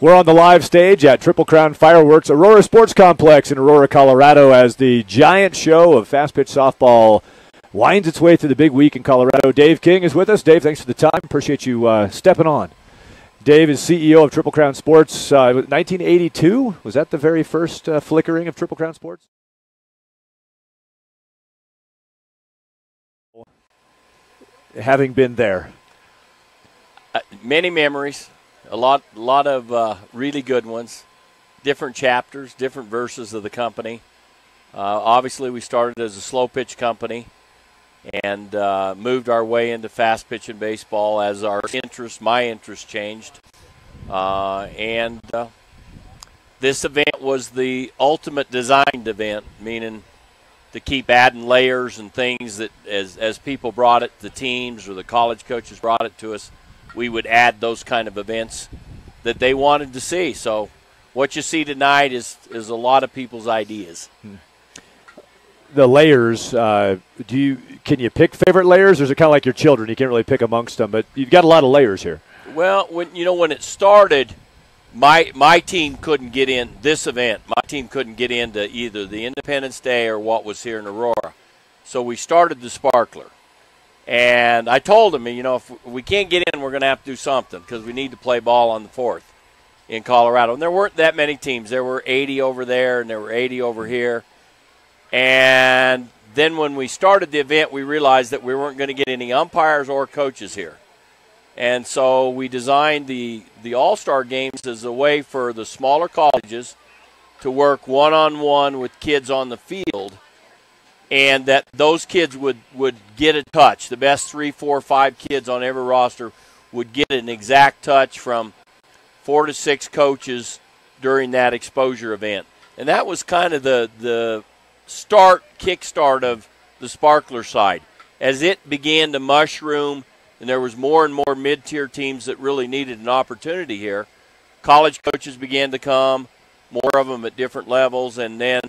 We're on the live stage at Triple Crown Fireworks Aurora Sports Complex in Aurora, Colorado, as the giant show of fast-pitch softball winds its way through the big week in Colorado. Dave King is with us. Dave, thanks for the time. Appreciate you stepping on. Dave is CEO of Triple Crown Sports. 1982, was that the very first flickering of Triple Crown Sports? Having been there. Many memories. A lot of really good ones, different chapters, different verses of the company. Obviously, we started as a slow pitch company and moved our way into fast pitch and baseball as my interest changed. This event was the ultimate designed event, meaning to keep adding layers and things that as people brought it, the teams or the college coaches brought it to us, we would add those kind of events that they wanted to see. So what you see tonight is a lot of people's ideas. The layers, can you pick favorite layers, or is it kind of like your children? You can't really pick amongst them, but you've got a lot of layers here. Well, when it started, my team couldn't get in this event. My team couldn't get into either the Independence Day or what was here in Aurora. So we started the Sparkler. And I told them, if we can't get in, we're going to have to do something because we need to play ball on the 4th in Colorado. And there weren't that many teams. There were 80 over there and there were 80 over here. And then when we started the event, we realized that we weren't going to get any umpires or coaches here. And so we designed the All-Star Games as a way for the smaller colleges to work one-on-one with kids on the field, and that those kids would get a touch. The best 3, 4, 5 kids on every roster would get an exact touch from 4 to 6 coaches during that exposure event. And that was kind of the kickstart of the Sparkler side. As it began to mushroom and there was more and more mid-tier teams that really needed an opportunity here, college coaches began to come, more of them at different levels, and then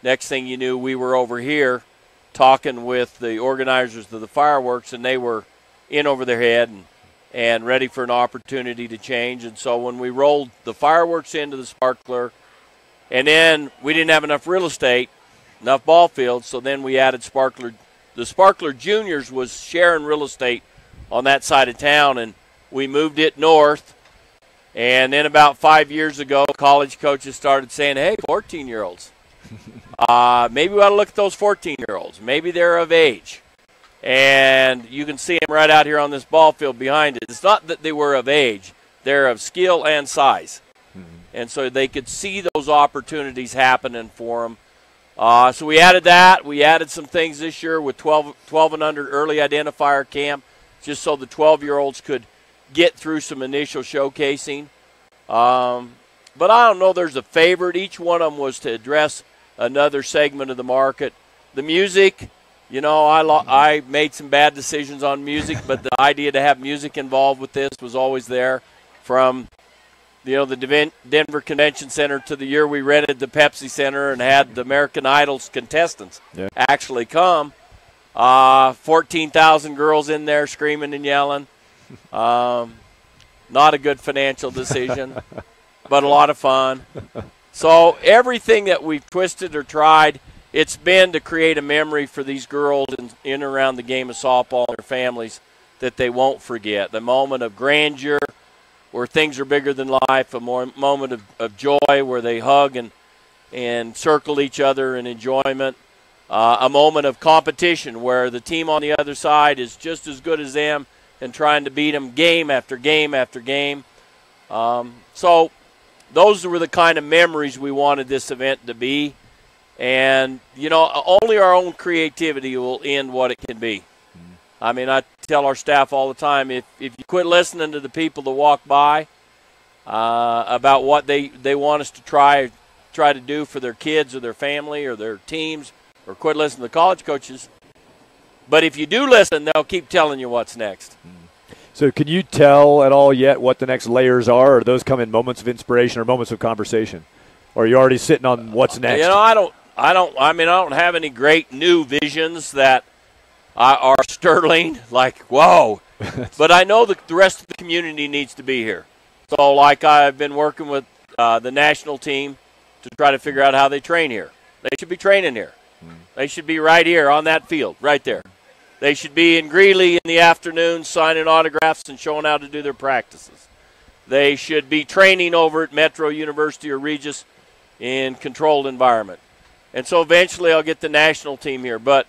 next thing you knew, we were over here talking with the organizers of the fireworks, and they were in over their head and ready for an opportunity to change. And so when we rolled the fireworks into the Sparkler, and then we didn't have enough real estate, enough ball fields, so then we added Sparkler. The Sparkler Juniors was sharing real estate on that side of town, and we moved it north. And then about 5 years ago, college coaches started saying, hey, 14-year-olds. Maybe we ought to look at those 14-year-olds. Maybe they're of age. And you can see them right out here on this ball field behind it. It's not that they were of age. They're of skill and size. And so they could see those opportunities happening for them. So we added that. We added some things this year with 12 and under early identifier camp, just so the 12-year-olds could get through some initial showcasing. But I don't know there's a favorite. Each one of them was to address another segment of the market. The music, I made some bad decisions on music, but the idea to have music involved with this was always there. From, the Denver Convention Center to the year we rented the Pepsi Center and had the American Idol's contestants actually come. 14,000 girls in there screaming and yelling. Not a good financial decision, but a lot of fun. So everything that we've twisted or tried, it's been to create a memory for these girls in and around the game of softball and their families that they won't forget. The moment of grandeur where things are bigger than life, a moment of joy where they hug and circle each other in enjoyment, a moment of competition where the team on the other side is just as good as them and trying to beat them game after game after game. So those were the kind of memories we wanted this event to be. And, only our own creativity will end what it can be. I mean, I tell our staff all the time, if you quit listening to the people that walk by about what they want us to try to do for their kids or their family or their teams, or quit listening to the college coaches. But if you do listen, they'll keep telling you what's next. So can you tell at all yet what the next layers are? Or those come in moments of inspiration or moments of conversation? Or are you already sitting on what's next? I don't have any great new visions that are sterling, like, whoa. But I know that the rest of the community needs to be here. So, like I've been working with the national team to try to figure out how they train here. They should be training here. They should be right here on that field, right there. They should be in Greeley in the afternoon signing autographs and showing how to do their practices. They should be training over at Metro University or Regis in controlled environment. And so eventually I'll get the national team here. But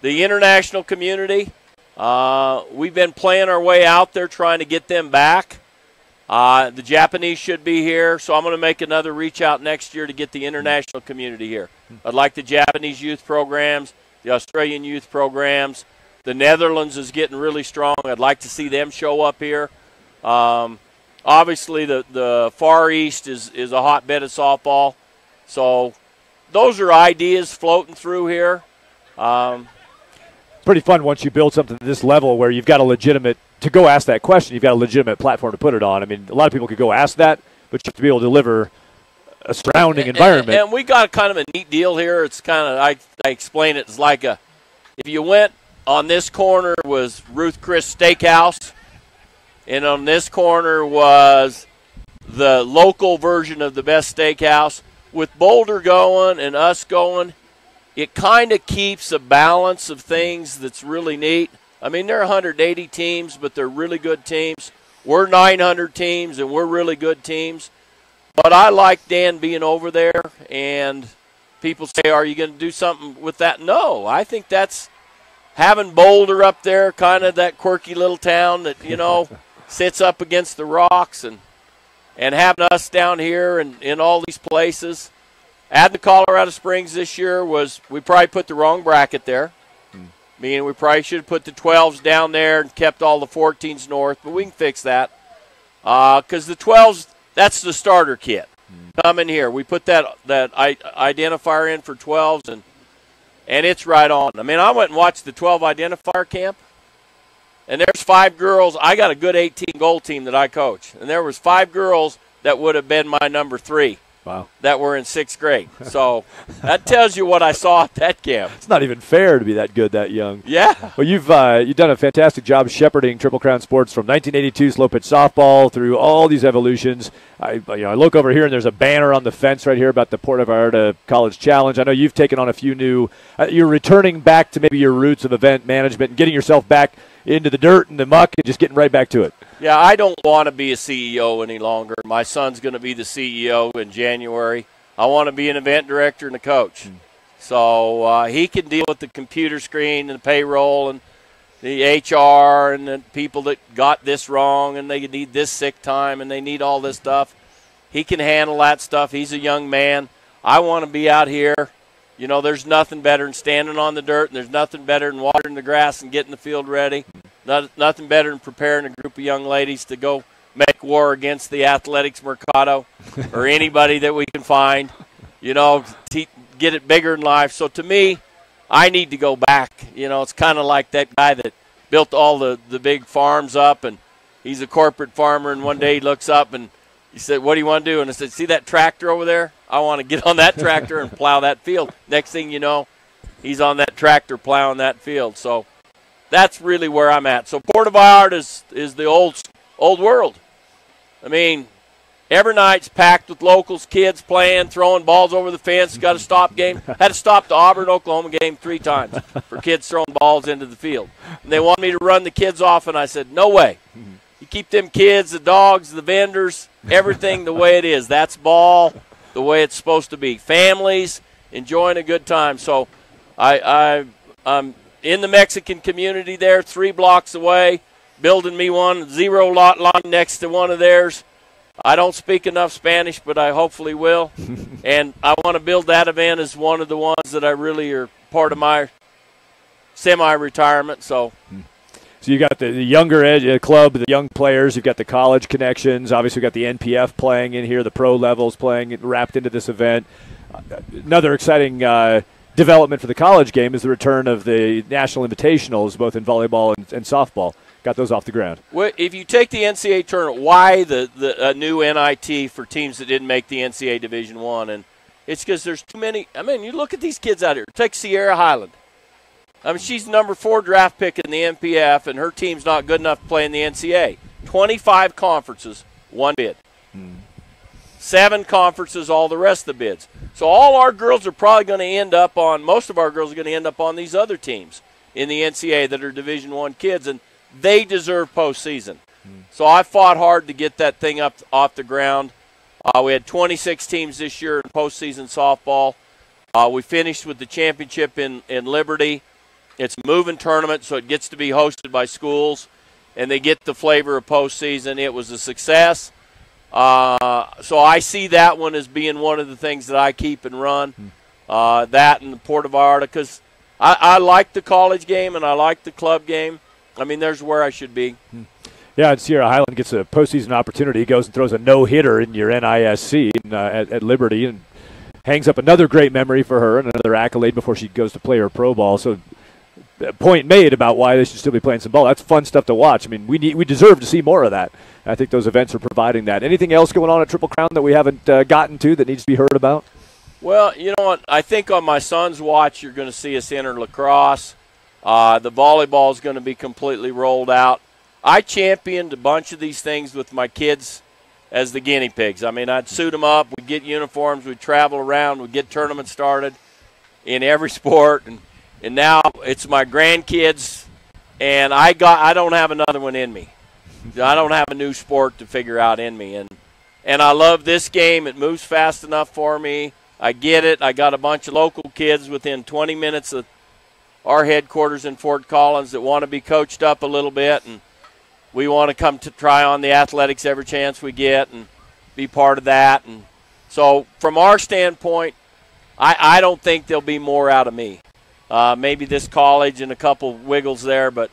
the international community, we've been playing our way out there trying to get them back. The Japanese should be here, so I'm going to make another reach out next year to get the international community here. I'd like the Japanese youth programs, the Australian youth programs. The Netherlands is getting really strong. I'd like to see them show up here. Obviously, the Far East is a hotbed of softball. So those are ideas floating through here. Pretty fun once you build something to this level where you've got a legitimate – to go ask that question, you've got a legitimate platform to put it on. I mean, a lot of people could go ask that, but you have to be able to deliver a surrounding environment. And we got kind of a neat deal here. It's kind of – I explain it as like if you went on this corner was Ruth Chris Steakhouse, and on this corner was the local version of the best steakhouse. With Boulder going and us going, it kind of keeps a balance of things that's really neat. I mean, they're 180 teams, but they're really good teams. We're 900 teams, and we're really good teams. But I like Dan being over there, and people say, are you going to do something with that? No, I think that's having Boulder up there, kind of that quirky little town that, sits up against the rocks, and having us down here and in all these places. Adding the Colorado Springs this year we probably put the wrong bracket there. Meaning we probably should have put the 12s down there and kept all the 14s north, but we can fix that. Because the 12s, that's the starter kit. Come in here. We put that identifier in for 12s, and it's right on. I mean, I went and watched the 12 identifier camp, and there's 5 girls. I got a good 18-goal team that I coach, and there was 5 girls that would have been my number 3. Wow. That were in 6th grade. So that tells you what I saw at that camp. It's not even fair to be that good that young. Yeah. Well, you've done a fantastic job shepherding Triple Crown sports from 1982 slow pitch softball through all these evolutions. I look over here and there's a banner on the fence right here about the Puerto Vallarta College Challenge. I know you've taken on a few new. You're returning back to maybe your roots of event management and getting yourself back into the dirt and the muck and just getting right back to it. Yeah, I don't want to be a CEO any longer. My son's going to be the CEO in January. I want to be an event director and a coach. So he can deal with the computer screen and the payroll and the HR and the people that got this wrong and they need this sick time and they need all this stuff. He can handle that stuff. He's a young man. I want to be out here. There's nothing better than standing on the dirt, and there's nothing better than watering the grass and getting the field ready. Nothing better than preparing a group of young ladies to go make war against the athletics mercado or anybody that we can find, get it bigger in life. So to me, I need to go back. It's kind of like that guy that built all the big farms up, and he's a corporate farmer, and one day he looks up and he said, what do you want to do? And I said, see that tractor over there? I want to get on that tractor and plow that field. Next thing you know, he's on that tractor plowing that field. So that's really where I'm at. So Puerto Vallarta is the old world. I mean, every night's packed with locals, kids playing, throwing balls over the fence. Got a stop game. Had to stop the Auburn, Oklahoma game 3 times for kids throwing balls into the field. And they wanted me to run the kids off, and I said, no way. You keep them kids, the dogs, the vendors, everything the way it is. That's ball the way it's supposed to be. Families enjoying a good time. So I'm in the Mexican community there, 3 blocks away, building me one, 0 lot line next to one of theirs. I don't speak enough Spanish, but I hopefully will. And I want to build that event as one of the ones that I really are part of my semi-retirement. So you got the younger club, the young players. You've got the college connections. Obviously, we've got the NPF playing in here, the pro levels playing, wrapped into this event. Another exciting development for the college game is the return of the national invitationals, both in volleyball and softball. Got those off the ground. Well, if you take the NCAA tournament, why the new NIT for teams that didn't make the NCAA Division I? And it's because there's too many. I mean, you look at these kids out here. Take Sierra Highland. I mean, she's number 4 draft pick in the NPF, and her team's not good enough to play in the NCAA. 25 conferences, one bid. 7 conferences, all the rest of the bids. So all our girls are probably going to end up on, most of our girls are going to end up on these other teams in the NCAA that are Division I kids, and they deserve postseason. So I fought hard to get that thing up off the ground. We had 26 teams this year in postseason softball. We finished with the championship in Liberty. It's a moving tournament, so it gets to be hosted by schools, and they get the flavor of postseason. It was a success. So I see that one as being one of the things that I keep and run, that and the Port of Vallarta, because I like the college game and I like the club game. I mean, there's where I should be. Yeah, and Sierra Highland gets a postseason opportunity. He goes and throws a no-hitter in your NISC at Liberty and hangs up another great memory for her and another accolade before she goes to play her pro ball. So point made about why they should still be playing some ball. That's fun stuff to watch. I mean, we deserve to see more of that. I think those events are providing that. Anything else going on at Triple Crown that we haven't gotten to that needs to be heard about? Well, you know what? I think on my son's watch you're going to see us enter lacrosse. The volleyball is going to be completely rolled out. I championed a bunch of these things with my kids as the guinea pigs. I mean, I'd suit them up, we'd get uniforms, we'd travel around, we'd get tournaments started in every sport. And now it's my grandkids, and I don't have another one in me. I don't have a new sport to figure out in me. And I love this game. It moves fast enough for me. I get it. I got a bunch of local kids within 20 minutes of our headquarters in Fort Collins that want to be coached up a little bit, and we want to come to try on the athletics every chance we get and be part of that. And so from our standpoint, I don't think there'll be more out of me. Maybe this college and a couple wiggles there, but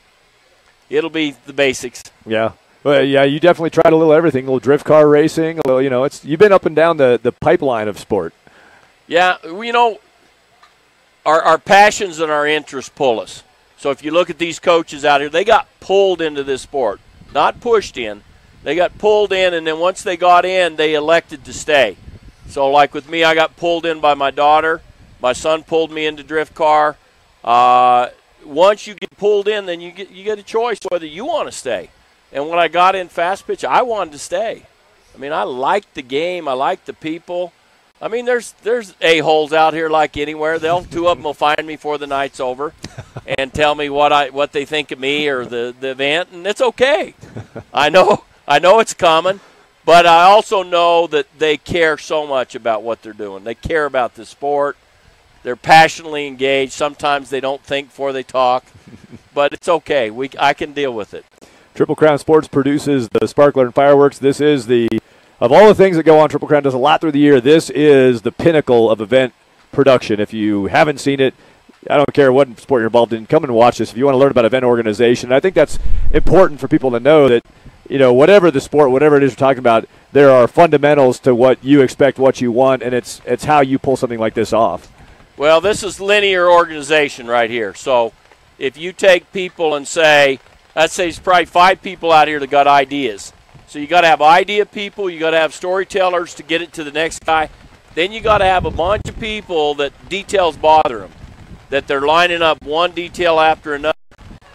it'll be the basics. Yeah. Well, yeah, you definitely tried a little everything, a little drift car racing, a little, you've been up and down the pipeline of sport. Yeah, our passions and our interests pull us. So if you look at these coaches out here, they got pulled into this sport, not pushed in. They got pulled in, and then once they got in, they elected to stay. So like with me, I got pulled in by my daughter. My son pulled me into drift car. Once you get pulled in, then you get a choice whether you want to stay. And when I got in fast pitch, I wanted to stay. I mean, I like the game. I like the people. I mean, there's a-holes out here like anywhere. Two of them will find me before the night's over and tell me what they think of me or the event, and it's okay. I know it's common, but I also know that they care so much about what they're doing. They care about the sport. They're passionately engaged. Sometimes they don't think before they talk, but it's okay. I can deal with it. Triple Crown Sports produces the Sparkler and Fireworks. This is of all the things that go on, Triple Crown does a lot through the year. This is the pinnacle of event production. If you haven't seen it, I don't care what sport you're involved in, come and watch this if you want to learn about event organization. I think that's important for people to know that, whatever the sport, whatever it is you're talking about, there are fundamentals to what you expect, what you want, and it's how you pull something like this off. Well, this is linear organization right here. So if you take people and say, I'd say there's probably 5 people out here that got ideas. So you got to have idea people, you got to have storytellers to get it to the next guy. Then you got to have a bunch of people that details bother them, that they're lining up one detail after another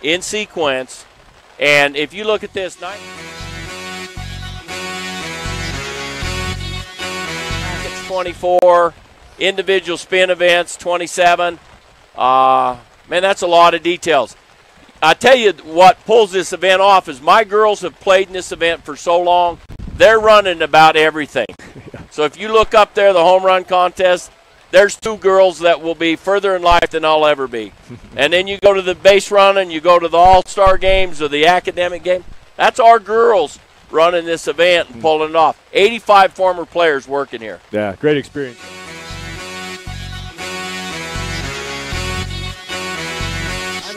in sequence. And if you look at this, 24, individual spin events, 27. Man, that's a lot of details. I tell you what pulls this event off is my girls have played in this event for so long, they're running about everything. So if you look up there, the home run contest, there's 2 girls that will be further in life than I'll ever be. And then you go to the base running, you go to the all-star games or the academic game. That's our girls running this event and pulling it off. 85 former players working here. Yeah, great experience.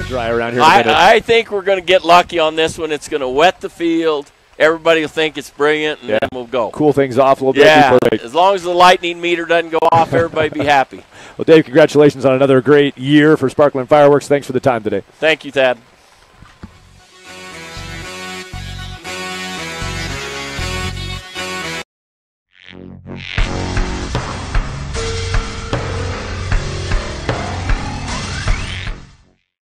Dry around here. I think we're going to get lucky on this one. It's going to wet the field. Everybody will think it's brilliant, and then we'll go. Cool things off a little bit. Yeah, as long as the lightning meter doesn't go off, everybody be happy. Well, Dave, congratulations on another great year for Sparkler and Fireworks. Thanks for the time today. Thank you, Thad.